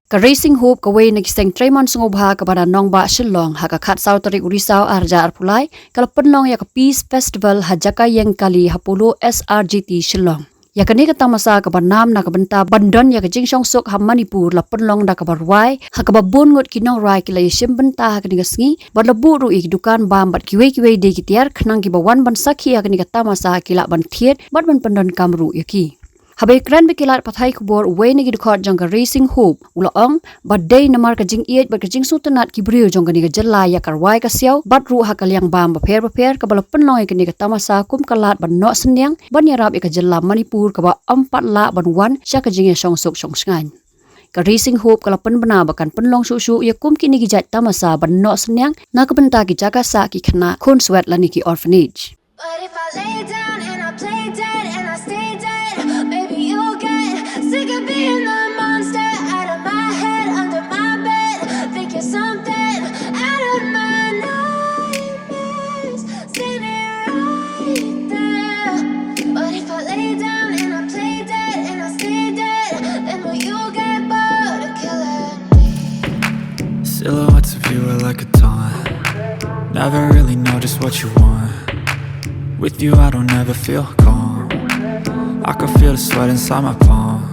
Ka racing hope ka way nagiseng Tremon sungobha ka bana nongba Shillong ha ka khat South Tarik Urisao arja arpulai kala penlong ya ka Peace Festival hajaka yang kali hapulo SRGT Shillong. Ya kani ka Tamasa ka banam na ka benta bandon ya ka jingsong sok ha Manipur la penlong da ka barwai ha ka babun ngot kinong rai kila yishim benta ha kani ka sngi badlabu ru ik dukan bam bat kiwe de kitiar khnang ki bawan ban sakhi ya kani ka Tamasa kila ban thiet bat ban pendon kamru yaki. Habai kran bikilat pathai kubor way nagi dukhat jangka racing hope ulaong badday namar ka jing iet bat ka jing sutanat ki brio jangka ni ka jalla ya karwai ka siaw bat ru ha kalyang bam ba pher ka bala penlong ka ni ka Tamasa kum kalat ban no senyang ban Ïarap ka jalla Manipur ka ba 4 la ban wan sya ka jing ya song sok song sngan ka racing hope kala pen bana bakan penlong su ya kum ki ni ki jat Tamasa ban no senyang na ka benta ki jaga sa ki khna khon swet la ni ki orphanage. But if I lay down and I play dead and I stay dead, maybe you'll get sick of being the monster out of my head, under my bed. Think you're something out of my nightmares, standing right there. But if I lay down and I play dead and I stay dead, then will you get bored of killing me? Silhouettes of you are like a taunt. Never really know just what you want. With you I don't ever feel calm. I can feel the sweat inside my palms.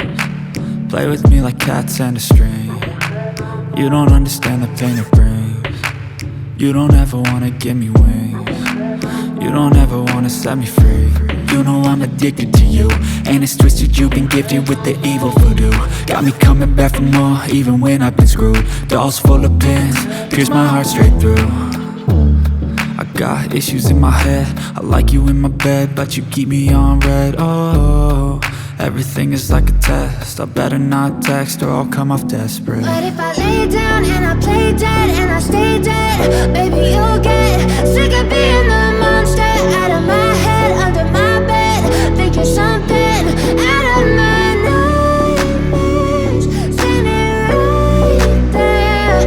Play with me like cats and a string. You don't understand the pain it brings. You don't ever wanna give me wings. You don't ever wanna set me free. You know I'm addicted to you, and it's twisted you've been gifted with the evil voodoo. Got me coming back for more even when I've been screwed. Dolls full of pins, pierce my heart straight through. I got issues in my head, I like you in my bed, but you keep me on red. Oh, everything is like a test, I better not text or I'll come off desperate. But if I lay down and I play dead and I stay dead, maybe you'll get sick of being the monster out of my head, under my bed. Think you're something out of my nightmares, standing right there.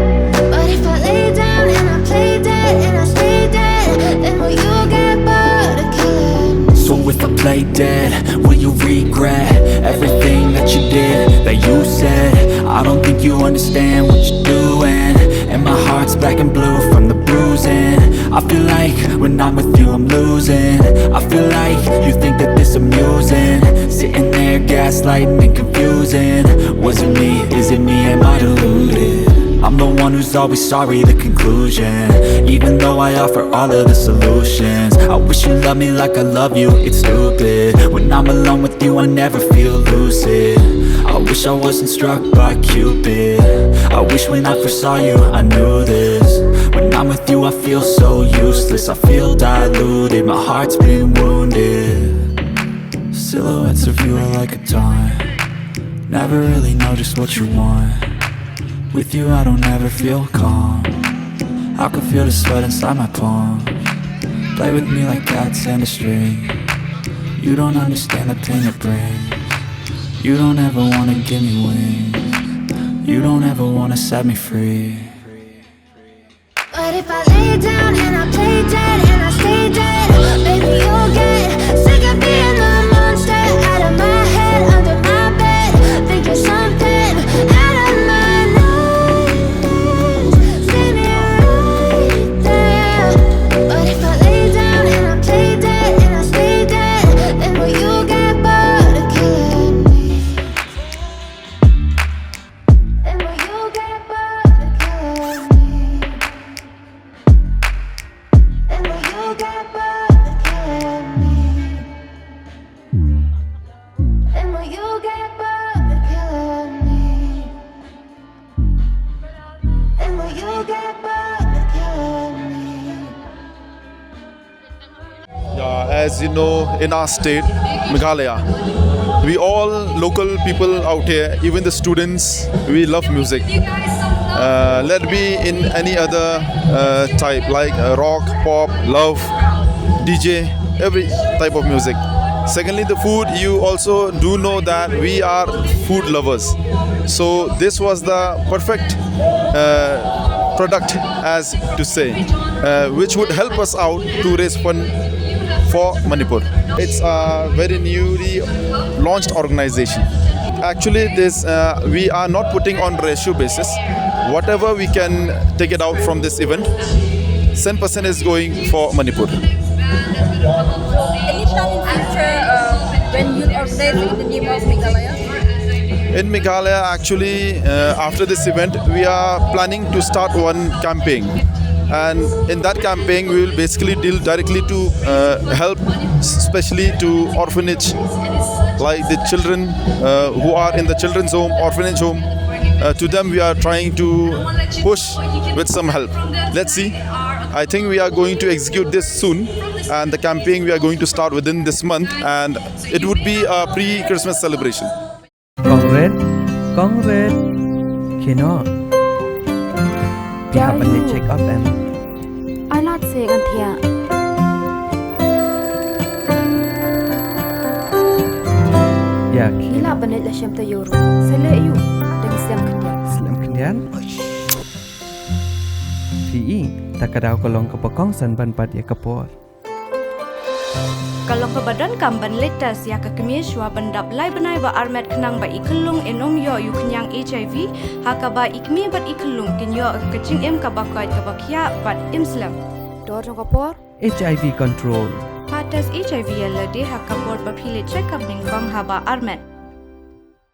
But if I lay down and I play dead and I stay dead, then will you get bored of killing me? So if I play dead, will you regret everything that you did, that you said? I don't think you understand what you're doing, and my heart's black and blue from the bruising. I feel like when I'm with you I'm losing. I feel like you think that this amusing, sitting there gaslighting and confusing. Was it me? Is it me? Am I deluded? I'm the one who's always sorry, the conclusion, even though I offer all of the solutions. I wish you loved me like I love you, it's stupid. When I'm alone with you I never feel lucid. I wish I wasn't struck by Cupid. I wish when I first saw you I knew this. When I'm with you I feel so useless, I feel diluted, my heart's been wounded. Silhouettes of you are like a taunt. Never really know just what you want. With you I don't ever feel calm. I can feel the sweat inside my palms. Play with me like cats and a string. You don't understand the pain it brings. You don't ever wanna give me wings. You don't ever wanna set me free. But if I lay down and I play dead and I stay dead, maybe you'll get sick of being the monster out of my head, under my bed. Think you're something out of my nightmares, standing right there. But if I lay down and I play dead and I stay dead, then will you get bored of killing me? Then will you get bored of killing me? Then will you get bored of killing me? Then will you get bored of killing me? Then will you get bored of killing me? Yeah, as you know, in our state, Meghalaya, we all local people out here, even the students, we love music. Let it be in any other type, like rock, pop, love, DJ, every type of music. Secondly, the food, you also do know that we are food lovers. So this was the perfect product, as to say, which would help us out to raise fund for Manipur. It's a very newly launched organization. Actually, this we are not putting on ratio basis. Whatever we can take it out from this event, 10% is going for Manipur. Any plan in future when you organize in the name of Meghalaya? In Meghalaya, actually, after this event, we are planning to start one campaign. And in that campaign, we will basically deal directly to help, especially to orphanage, like the children who are in the children's home, orphanage home. To them, we are trying to push with some help. Let's see. I think we are going to execute this soon, and the campaign we are going to start within this month, and it would be a pre-Christmas celebration. Congrats, Kino. We have a check up and I not say Anthea. yeah, Gila banit la syam tayoru. Sala you dan Islam kendian. Slam kendian. PE, takadaw kolong kapakong san ban pat ya kapor. Kalau ke badan kamban letas ya ke kemishwa bandap lai benai ba armet kenang ba ikelung enom yo yu kenyang HIV haka ba ikmi bat ikelung kenyo kecing em ka bakai ka bakya bat Islam. Dor jong kapor. HIV control. Patas HIV ya lade haka bor ba pile check up ning bang haba armet.